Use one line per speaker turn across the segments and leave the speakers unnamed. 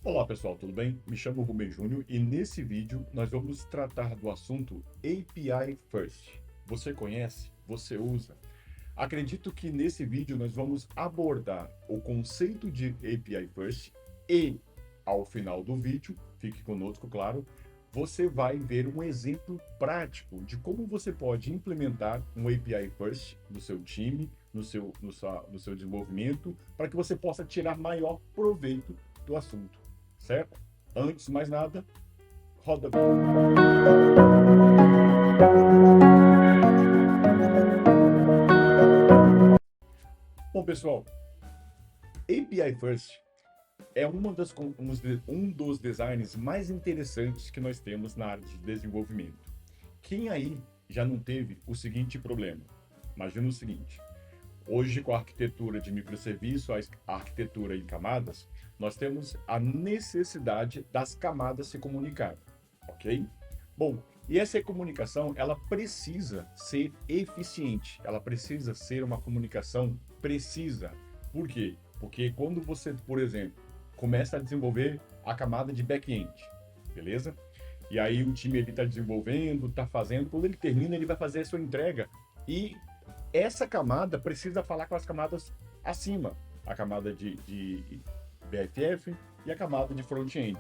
Olá pessoal, tudo bem? Me chamo Rubem Júnior e nesse vídeo nós vamos tratar do assunto API First. Você conhece? Você usa? Acredito que nesse vídeo nós vamos abordar o conceito de API First e, ao final do vídeo, fique conosco, claro, você vai ver um exemplo prático de como você pode implementar um API First no seu time, no seu desenvolvimento, para que você possa tirar maior proveito do assunto, certo? Antes de mais nada, roda a vinheta. Bom, pessoal, API First é um dos designs mais interessantes que nós temos na área de desenvolvimento. Quem aí já não teve o seguinte problema? Imagina o seguinte: hoje, com a arquitetura de microserviço, a arquitetura em camadas, nós temos a necessidade das camadas se comunicarem, ok? Bom, e essa comunicação, ela precisa ser eficiente, ela precisa ser uma comunicação precisa. Por quê? Porque quando você, por exemplo, começa a desenvolver a camada de back-end, beleza? E aí o time ele está desenvolvendo, está fazendo, quando ele termina, ele vai fazer a sua entrega e essa camada precisa falar com as camadas acima, a camada de BFF e a camada de front-end.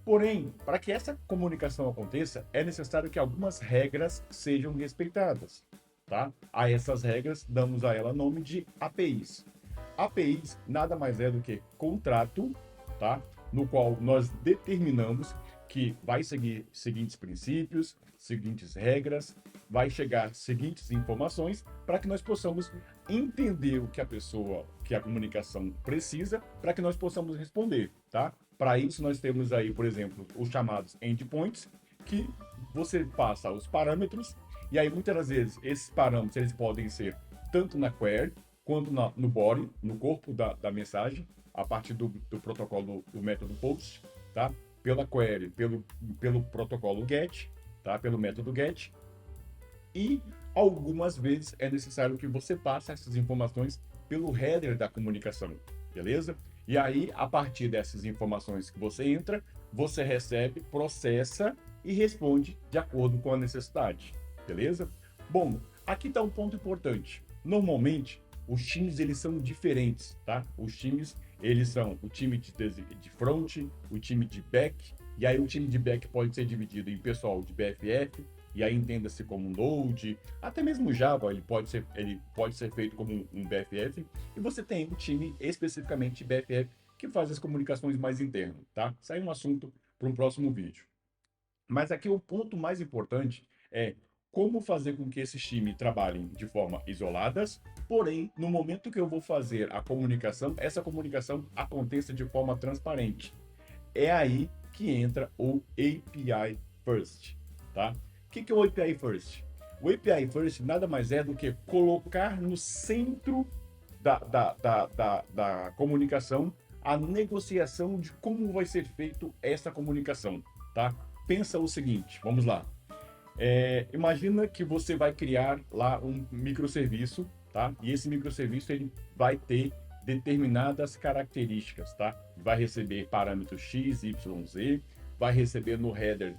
Porém, para que essa comunicação aconteça, é necessário que algumas regras sejam respeitadas, tá? A essas regras, damos a ela nome de APIs. APIs nada mais é do que contrato, tá? No qual nós determinamos que vai seguir seguintes princípios, seguintes regras, vai chegar seguintes informações para que nós possamos entender o que a pessoa, que a comunicação precisa, para que nós possamos responder, tá? Para isso nós temos aí, por exemplo, os chamados endpoints, que você passa os parâmetros e aí muitas das vezes esses parâmetros eles podem ser tanto na query quanto no body, no corpo da mensagem, a partir do protocolo do método post, tá? Pela query, pelo protocolo get, tá? Pelo método get. E algumas vezes é necessário que você passe essas informações pelo header da comunicação, beleza? E aí, a partir dessas informações que você entra, você recebe, processa e responde de acordo com a necessidade, beleza? Bom, aqui está um ponto importante. Normalmente, os times eles são diferentes, tá? Os times eles são o time de front, o time de back, e aí o time de back pode ser dividido em pessoal de BFF, e aí entenda-se como um Node, até mesmo Java ele pode ser feito como um BFF, e você tem um time especificamente de BFF que faz as comunicações mais internas, tá? Isso aí é um assunto para um próximo vídeo. Mas aqui o ponto mais importante é como fazer com que esses times trabalhem de forma isoladas, porém, no momento que eu vou fazer a comunicação, essa comunicação aconteça de forma transparente. É aí que entra o API First, tá? O que é o API First? O API First nada mais é do que colocar no centro da comunicação a negociação de como vai ser feito essa comunicação, tá? Pensa o seguinte, vamos lá. Imagina que você vai criar lá um microserviço, tá? E esse microserviço ele vai ter determinadas características, tá? Vai receber parâmetros x, y, z, vai receber no header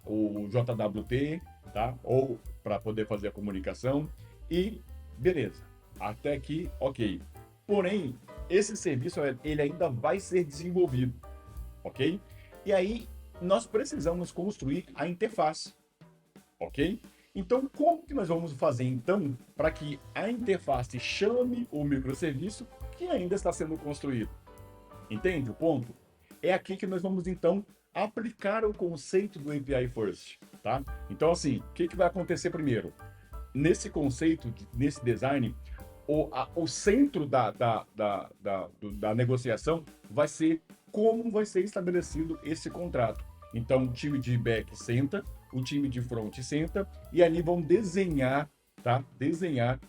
o JWT, tá? Ou para poder fazer a comunicação e beleza. Até aqui, ok. Porém, esse serviço ele ainda vai ser desenvolvido, ok? E aí nós precisamos construir a interface, ok? Então, como que nós vamos fazer então para que a interface chame o microserviço que ainda está sendo construído? Entende o ponto? É aqui que nós vamos então aplicar o conceito do API First, tá? Então, assim, o que vai acontecer primeiro? Nesse conceito, nesse design, o centro da negociação vai ser como vai ser estabelecido esse contrato. Então, o time de back senta, o time de front senta, e ali vão desenhar, tá? Desenhar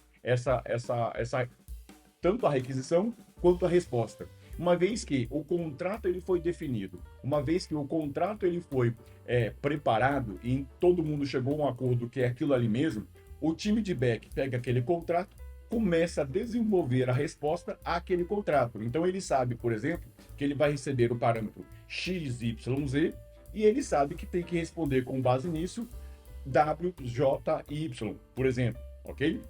tanto a requisição quanto a resposta. Uma vez que o contrato ele foi definido, uma vez que o contrato ele foi preparado e todo mundo chegou a um acordo que é aquilo ali mesmo, o time de back pega aquele contrato, começa a desenvolver a resposta àquele contrato. Então ele sabe, por exemplo, que ele vai receber o parâmetro x, y, z, e ele sabe que tem que responder com base nisso w, j e y, por exemplo, ok?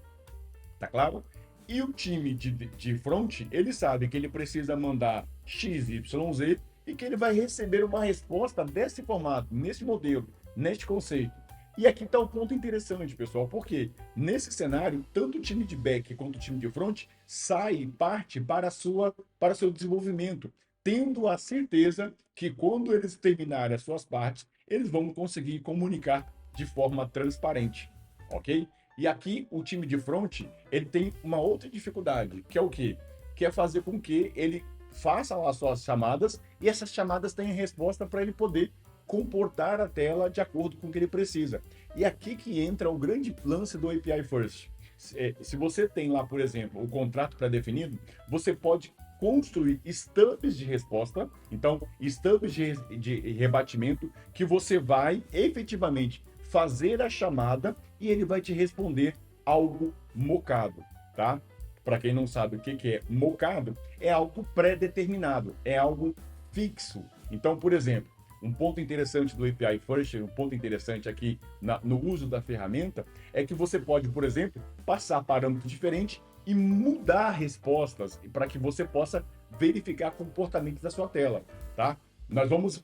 Tá claro? E o time de front, ele sabe que ele precisa mandar x, y, z e que ele vai receber uma resposta desse formato, nesse modelo, neste conceito. E aqui está o ponto interessante, pessoal, porque nesse cenário, tanto o time de back quanto o time de front parte para o seu desenvolvimento, tendo a certeza que quando eles terminarem as suas partes, eles vão conseguir comunicar de forma transparente, ok? E aqui o time de front, ele tem uma outra dificuldade, que é o quê? Que é fazer com que ele faça lá suas chamadas e essas chamadas tenham resposta para ele poder comportar a tela de acordo com o que ele precisa. E aqui que entra o grande lance do API First. Se você tem lá, por exemplo, o contrato pré-definido, você pode construir stubs de resposta, então stubs de rebatimento, que você vai efetivamente fazer a chamada e ele vai te responder algo mocado, tá? Para quem não sabe o que é mocado, é algo pré-determinado, é algo fixo. Então, por exemplo, um ponto interessante do API First, um ponto interessante aqui no uso da ferramenta, é que você pode, por exemplo, passar parâmetros diferentes e mudar respostas para que você possa verificar comportamentos da sua tela, tá? Nós vamos,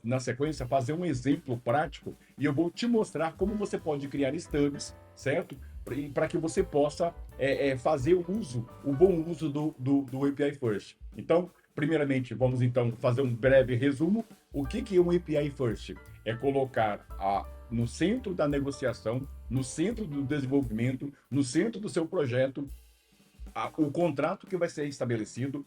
na sequência, fazer um exemplo prático e eu vou te mostrar como você pode criar stubs, certo? Para que você possa fazer o bom uso do API First. Então, primeiramente, vamos então fazer um breve resumo. O que é um API First? É colocar no centro da negociação, no centro do desenvolvimento, no centro do seu projeto, o contrato que vai ser estabelecido,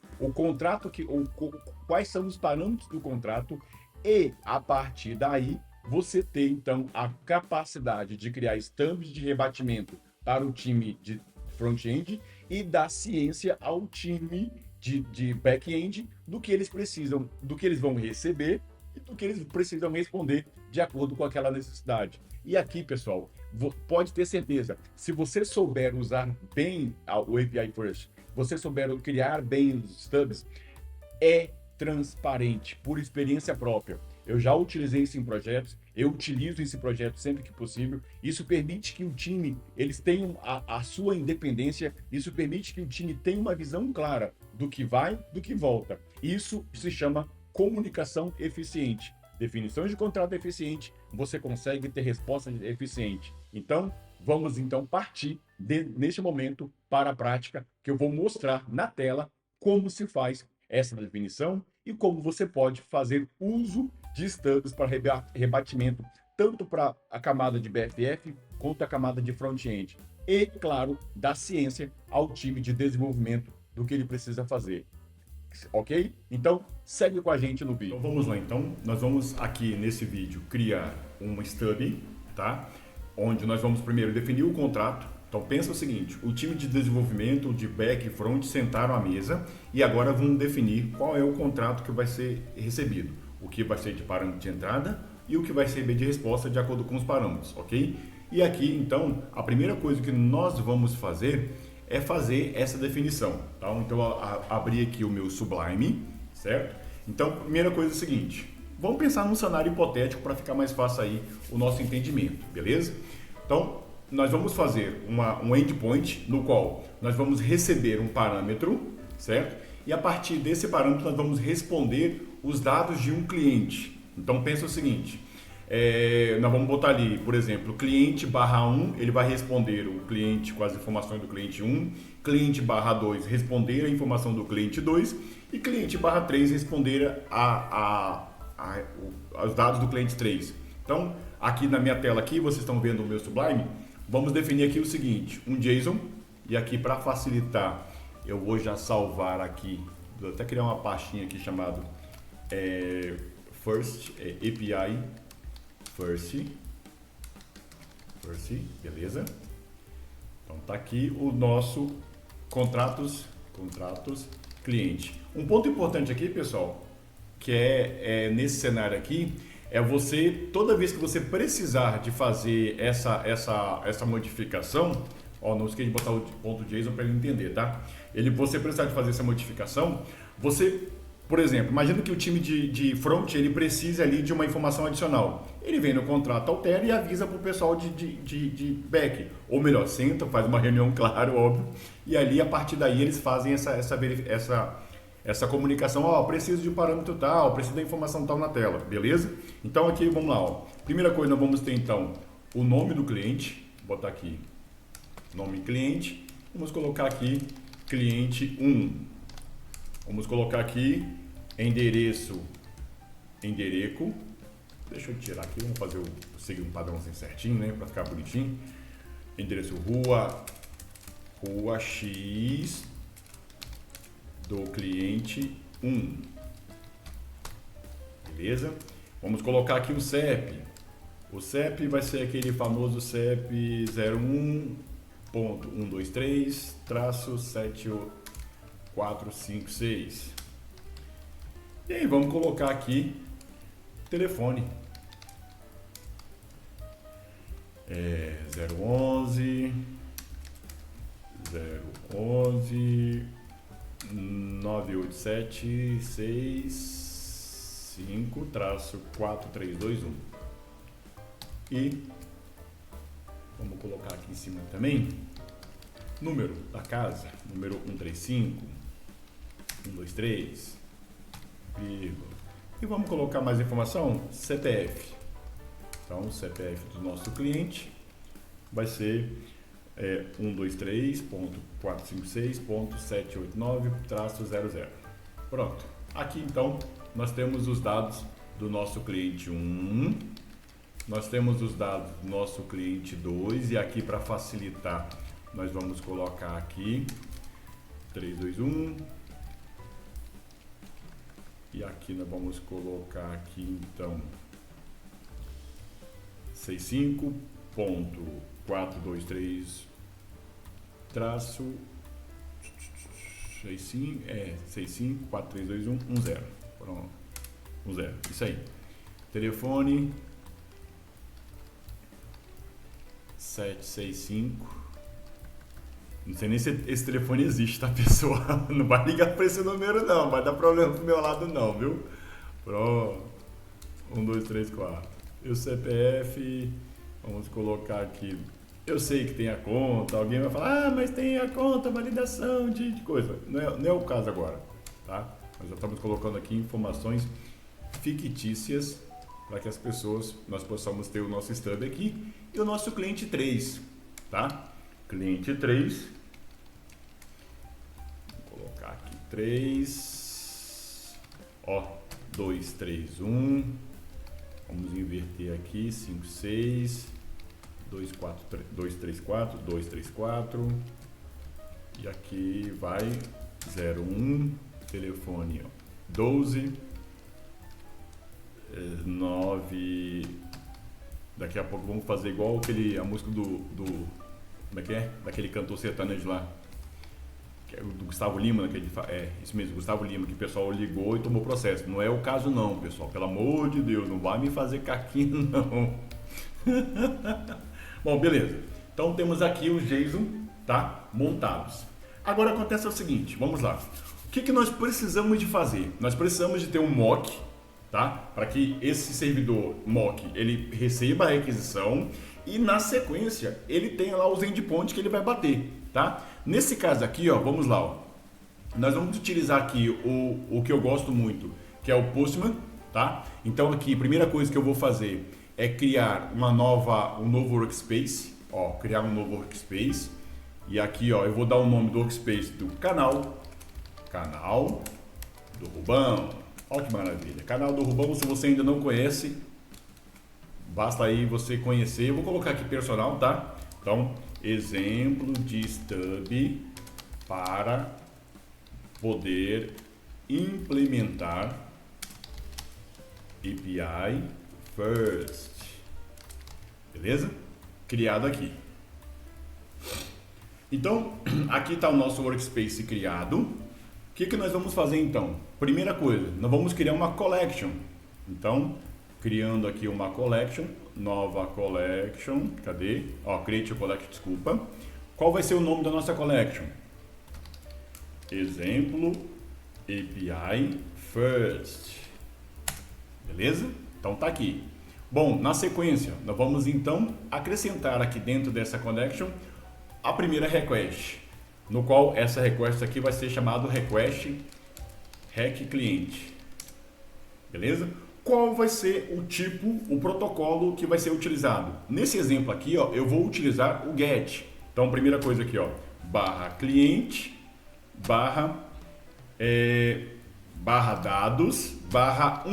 quais são os parâmetros do contrato, e a partir daí você tem então a capacidade de criar stubs de rebatimento para o time de front-end e dar ciência ao time de back-end do que eles precisam, do que eles vão receber e do que eles precisam responder de acordo com aquela necessidade. E aqui, pessoal, pode ter certeza, se você souber usar bem o API First, você souber criar bem os stubs, é transparente, por experiência própria. Eu já utilizei isso em projetos, eu utilizo esse projeto sempre que possível. Isso permite que o time, eles tenham a sua independência, isso permite que o time tenha uma visão clara do que vai, do que volta. Isso se chama comunicação eficiente. Definições de contrato eficiente, você consegue ter resposta eficiente. Então, vamos então partir neste momento para a prática, que eu vou mostrar na tela como se faz essa definição e como você pode fazer uso de stubs para rebatimento, tanto para a camada de BFF quanto a camada de front-end. E, claro, dar ciência ao time de desenvolvimento do que ele precisa fazer. Ok? Então, segue com a gente no vídeo. Então, vamos lá. Então, nós vamos aqui nesse vídeo criar uma stub, tá? Onde nós vamos primeiro definir o contrato. Então, pensa o seguinte, o time de desenvolvimento, de back e front, sentaram à mesa e agora vão definir qual é o contrato que vai ser recebido. O que vai ser de parâmetro de entrada e o que vai ser de resposta de acordo com os parâmetros, ok? E aqui, então, a primeira coisa que nós vamos fazer é fazer essa definição, tá? Então, abri aqui o meu Sublime, certo? Então, primeira coisa é o seguinte, vamos pensar num cenário hipotético para ficar mais fácil aí o nosso entendimento, beleza? Então, nós vamos fazer um endpoint no qual nós vamos receber um parâmetro, certo? E a partir desse parâmetro nós vamos responder os dados de um cliente. Então, pensa o seguinte, nós vamos botar ali, por exemplo, cliente /1, ele vai responder o cliente com as informações do cliente 1, cliente /2 responder a informação do cliente 2 e cliente /3 responder os dados do cliente 3. Então, aqui na minha tela aqui, vocês estão vendo o meu Sublime, vamos definir aqui o seguinte, um JSON, e aqui para facilitar, eu vou já salvar aqui, vou até criar uma pastinha aqui chamada First, API First, beleza? Então tá aqui o nosso contratos cliente. Um ponto importante aqui, pessoal, que nesse cenário aqui, é você, toda vez que você precisar de fazer essa modificação, não esqueça de botar o ponto JSON para ele entender, tá? Você precisar de fazer essa modificação, você Por exemplo, imagina que o time de front ele precise ali de uma informação adicional. Ele vem no contrato, altera e avisa para o pessoal de back. Ou melhor, senta, faz uma reunião, claro, óbvio. E ali, a partir daí, eles fazem essa comunicação. Ó, preciso de um parâmetro tal, preciso da informação tal na tela, beleza? Então aqui, vamos lá. Ó. Primeira coisa, nós vamos ter então o nome do cliente. Vou botar aqui, nome cliente. Vamos colocar aqui, cliente 1. Vamos colocar aqui, endereço. Deixa eu tirar aqui, vamos fazer seguir um padrão assim certinho, né, para ficar bonitinho. Endereço rua X do cliente 1. Beleza? Vamos colocar aqui o CEP. O CEP vai ser aquele famoso CEP 01.123-78456. E aí, vamos colocar aqui telefone. 011 987 65-4321. E vamos colocar aqui em cima também número da casa, número 135 123, vírgula. E vamos colocar mais informação, CPF. Então, o CPF do nosso cliente vai ser 123.456.789-00. Pronto. Aqui, então, nós temos os dados do nosso cliente 1, nós temos os dados do nosso cliente 2, e aqui, para facilitar, nós vamos colocar aqui 321, e aqui nós vamos colocar aqui, então, 65.423 traço 65432110. Pronto. 10. Isso aí. Telefone 765. Não sei nem se esse telefone existe, tá, pessoal? Não vai ligar para esse número não, vai dar problema pro meu lado não, viu? Pronto. 1, 2, 3, 4. E o CPF, vamos colocar aqui. Eu sei que tem a conta, alguém vai falar, ah, mas tem a conta, validação de coisa. Não é o caso agora, tá? Nós já estamos colocando aqui informações fictícias para que as pessoas, nós possamos ter o nosso stub aqui e o nosso cliente 3, tá? Cliente 3, vou colocar aqui 3, ó, 2, 3, 1, vamos inverter aqui, 5, 6, 2, 3, 4, 2, 3, 4, e aqui vai 0, 1, telefone, ó, 12, 9, daqui a pouco vamos fazer igual a música do como é que é? Daquele cantor sertanejo lá, que é do Gustavo Lima, isso mesmo, Gustavo Lima, que o pessoal ligou e tomou processo. Não é o caso não, pessoal, pelo amor de Deus, não vai me fazer caquinho não. Bom, beleza. Então temos aqui os JSON, tá? Montados. Agora acontece o seguinte, vamos lá. O que nós precisamos de fazer? Nós precisamos de ter um mock, tá? Para que esse servidor mock ele receba a requisição e na sequência ele tenha lá os endpoints que ele vai bater, tá? Nesse caso aqui, ó, vamos lá, ó. Nós vamos utilizar aqui o que eu gosto muito, que é o Postman, tá? Então aqui, primeira coisa que eu vou fazer é criar um novo workspace, ó, criar um novo workspace. E aqui, ó, eu vou dar o nome do workspace do canal do Rubão. Olha que maravilha. Canal do Rubão, se você ainda não conhece, basta aí você conhecer. Eu vou colocar aqui personal, tá? Então, exemplo de stub para poder implementar API First. Beleza? Criado aqui. Então, aqui está o nosso workspace criado. O que nós vamos fazer então? Primeira coisa, nós vamos criar uma collection. Então, criando aqui uma collection, nova collection, cadê? Ó, create a collection, desculpa. Qual vai ser o nome da nossa collection? Exemplo API first. Beleza? Então tá aqui. Bom, na sequência, nós vamos então acrescentar aqui dentro dessa connection a primeira request, no qual essa request aqui vai ser chamado request rec cliente. Beleza? Qual vai ser o tipo, o protocolo que vai ser utilizado? Nesse exemplo aqui, ó, eu vou utilizar o GET. Então, primeira coisa aqui, ó, barra cliente, barra dados, barra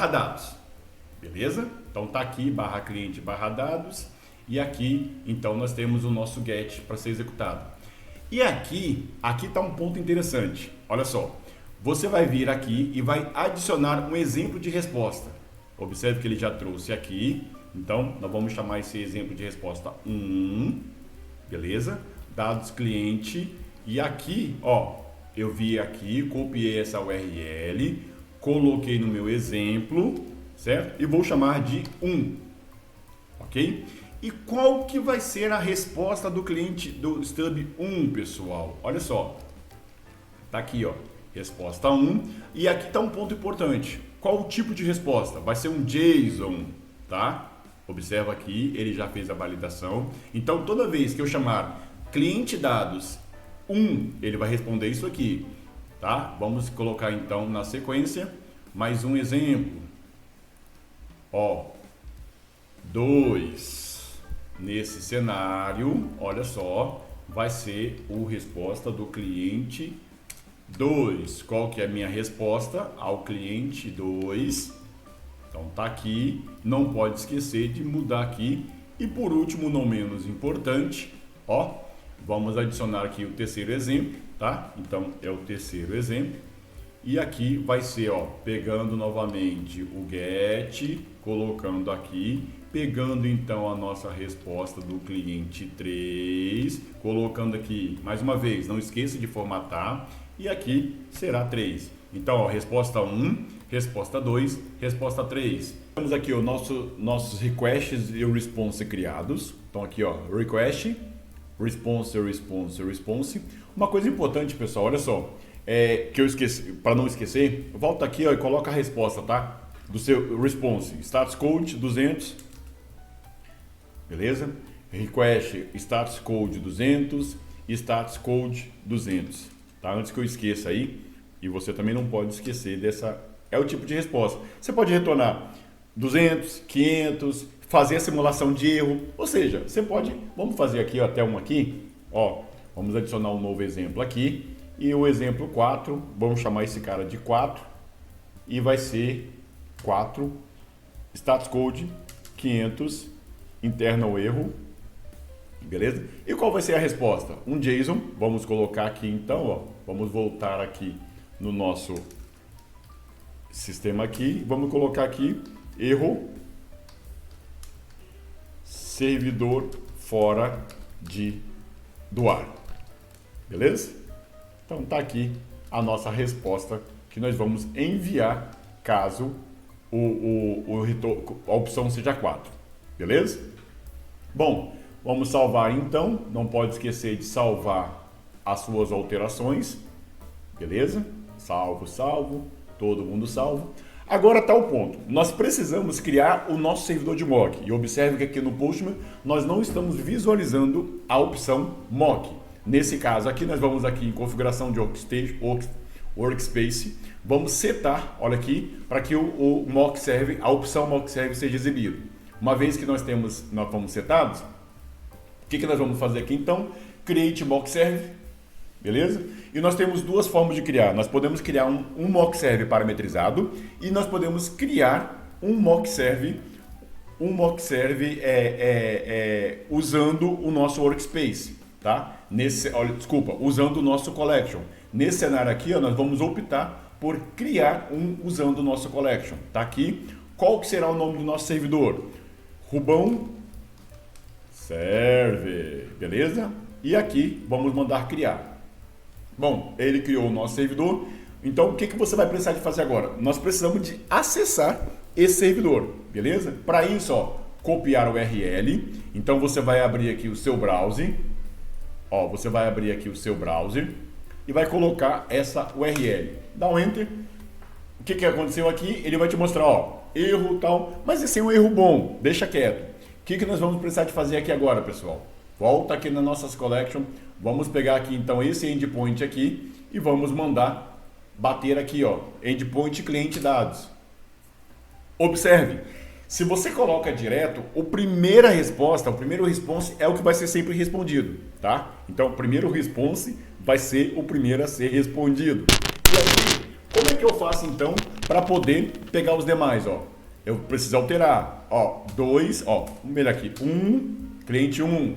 dados. Beleza? Então tá aqui, barra cliente, barra dados. E aqui, então, nós temos o nosso GET para ser executado. E aqui tá um ponto interessante. Olha só. Você vai vir aqui e vai adicionar um exemplo de resposta. Observe que ele já trouxe aqui. Então, nós vamos chamar esse exemplo de resposta 1. Beleza? Dados cliente. E aqui, ó, eu vi aqui, copiei essa URL, coloquei no meu exemplo, certo? E vou chamar de 1. Ok? E qual que vai ser a resposta do cliente do stub 1, pessoal? Olha só. Tá aqui, ó. Resposta 1. E aqui está um ponto importante. Qual o tipo de resposta? Vai ser um JSON, tá? Observa aqui, ele já fez a validação. Então, toda vez que eu chamar cliente dados 1, ele vai responder isso aqui, tá? Vamos colocar então na sequência mais um exemplo. Ó, 2. Nesse cenário, olha só, vai ser o resposta do cliente 2. Qual que é a minha resposta ao cliente 2? Então tá aqui, não pode esquecer de mudar aqui. E por último, não menos importante, ó, vamos adicionar aqui o terceiro exemplo, tá? Então é o terceiro exemplo. E aqui vai ser, ó, pegando novamente o get, colocando aqui, pegando então a nossa resposta do cliente 3, colocando aqui, mais uma vez, não esqueça de formatar. E aqui será 3. Então, ó, resposta 1, resposta 2, resposta 3. Temos aqui os nossos requests e response criados. Então aqui, ó, request, response. Uma coisa importante, pessoal, olha só, que eu esqueci, para não esquecer, volta aqui, ó, e coloca a resposta, tá? Do seu response, status code 200, beleza? Request status code 200 e status code 200. Tá? Antes que eu esqueça aí, e você também não pode esquecer dessa, é o tipo de resposta. Você pode retornar 200, 500, fazer a simulação de erro, ou seja, você pode, vamos fazer aqui, ó, até um aqui, ó, vamos adicionar um novo exemplo aqui, e o exemplo 4, vamos chamar esse cara de 4, e vai ser 4, status code 500, internal erro. Beleza? E qual vai ser a resposta? Um JSON. Vamos colocar aqui então, ó. Vamos voltar aqui no nosso sistema aqui. Vamos colocar aqui erro servidor fora do ar. Beleza? Então tá aqui a nossa resposta que nós vamos enviar caso a opção seja 4. Beleza? Bom, vamos salvar então, não pode esquecer de salvar as suas alterações, beleza? Salvo, todo mundo salvo. Agora está o ponto, nós precisamos criar o nosso servidor de mock, e observe que aqui no Postman nós não estamos visualizando a opção mock. Nesse caso aqui, nós vamos aqui em configuração de workspace, vamos setar, olha aqui, para que o mock serve, a opção mock serve seja exibida. Uma vez que nós fomos setados, o que nós vamos fazer aqui então? Create mock serve, beleza? E nós temos duas formas de criar. Nós podemos criar um mock serve parametrizado e nós podemos criar um mock serve usando o nosso workspace, tá? Usando o nosso collection. Nesse cenário aqui, ó, nós vamos optar por criar usando o nosso collection. Tá aqui. Qual que será o nome do nosso servidor? Rubão Server, beleza? E aqui vamos mandar criar. Bom, ele criou o nosso servidor. Então, o que você vai precisar de fazer agora? Nós precisamos de acessar esse servidor, beleza? Para isso, ó, copiar o URL. Então, você vai abrir aqui o seu browser. Ó, você vai abrir aqui o seu browser e vai colocar essa URL. Dá um Enter. que aconteceu aqui? Ele vai te mostrar, ó, erro tal, mas esse é um erro bom, deixa quieto. O que nós vamos precisar de fazer aqui agora, pessoal? Volta aqui nas nossas collection, vamos pegar aqui então esse endpoint aqui e vamos mandar bater aqui, ó, endpoint cliente dados. Observe, se você coloca direto, o primeiro response é o que vai ser sempre respondido, tá? Então, o primeiro response vai ser o primeiro a ser respondido. E aqui, como é que eu faço então para poder pegar os demais, ó? Eu preciso alterar, ó, 2, ó, vamos ver aqui, 1, cliente 1,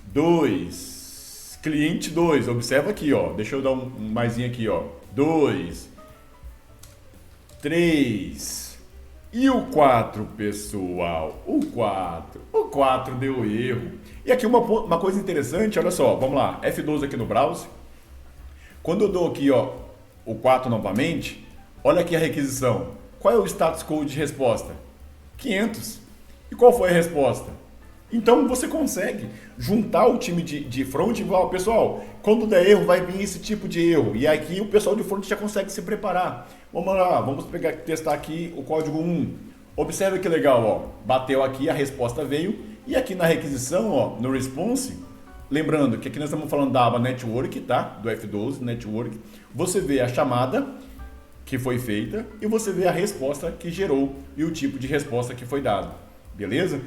2, cliente 2, observa aqui, ó, deixa eu dar um maisinho aqui, ó, 2, 3... E o 4, pessoal? O 4 deu erro. E aqui uma coisa interessante, olha só, vamos lá, F12 aqui no browser. Quando eu dou aqui, ó, o 4 novamente, olha aqui a requisição. Qual é o status code de resposta? 500. E qual foi a resposta? Então você consegue juntar o time de front e falar, pessoal, quando der erro vai vir esse tipo de erro. E aqui o pessoal de front já consegue se preparar. Vamos lá, vamos testar aqui o código 1. Observe que legal, ó, bateu aqui, a resposta veio. E aqui na requisição, ó, no response, lembrando que aqui nós estamos falando da aba network, tá? Do F12, network. Você vê a chamada que foi feita e você vê a resposta que gerou e o tipo de resposta que foi dado. Beleza?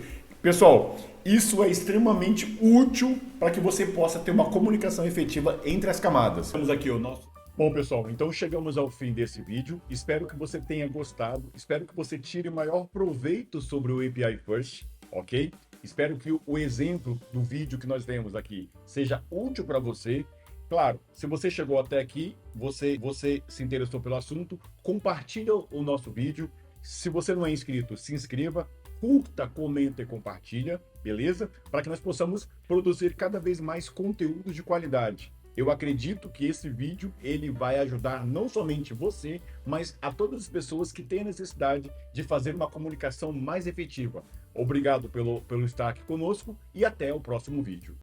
Pessoal, isso é extremamente útil para que você possa ter uma comunicação efetiva entre as camadas. Vamos aqui o nosso... Bom, pessoal, então chegamos ao fim desse vídeo. Espero que você tenha gostado. Espero que você tire o maior proveito sobre o API First, ok? Espero que o exemplo do vídeo que nós demos aqui seja útil para você. Claro, se você chegou até aqui, você se interessou pelo assunto, compartilha o nosso vídeo. Se você não é inscrito, se inscreva. Curta, comenta e compartilha, beleza? Para que nós possamos produzir cada vez mais conteúdo de qualidade. Eu acredito que esse vídeo ele vai ajudar não somente você, mas a todas as pessoas que têm necessidade de fazer uma comunicação mais efetiva. Obrigado pelo estar aqui conosco e até o próximo vídeo.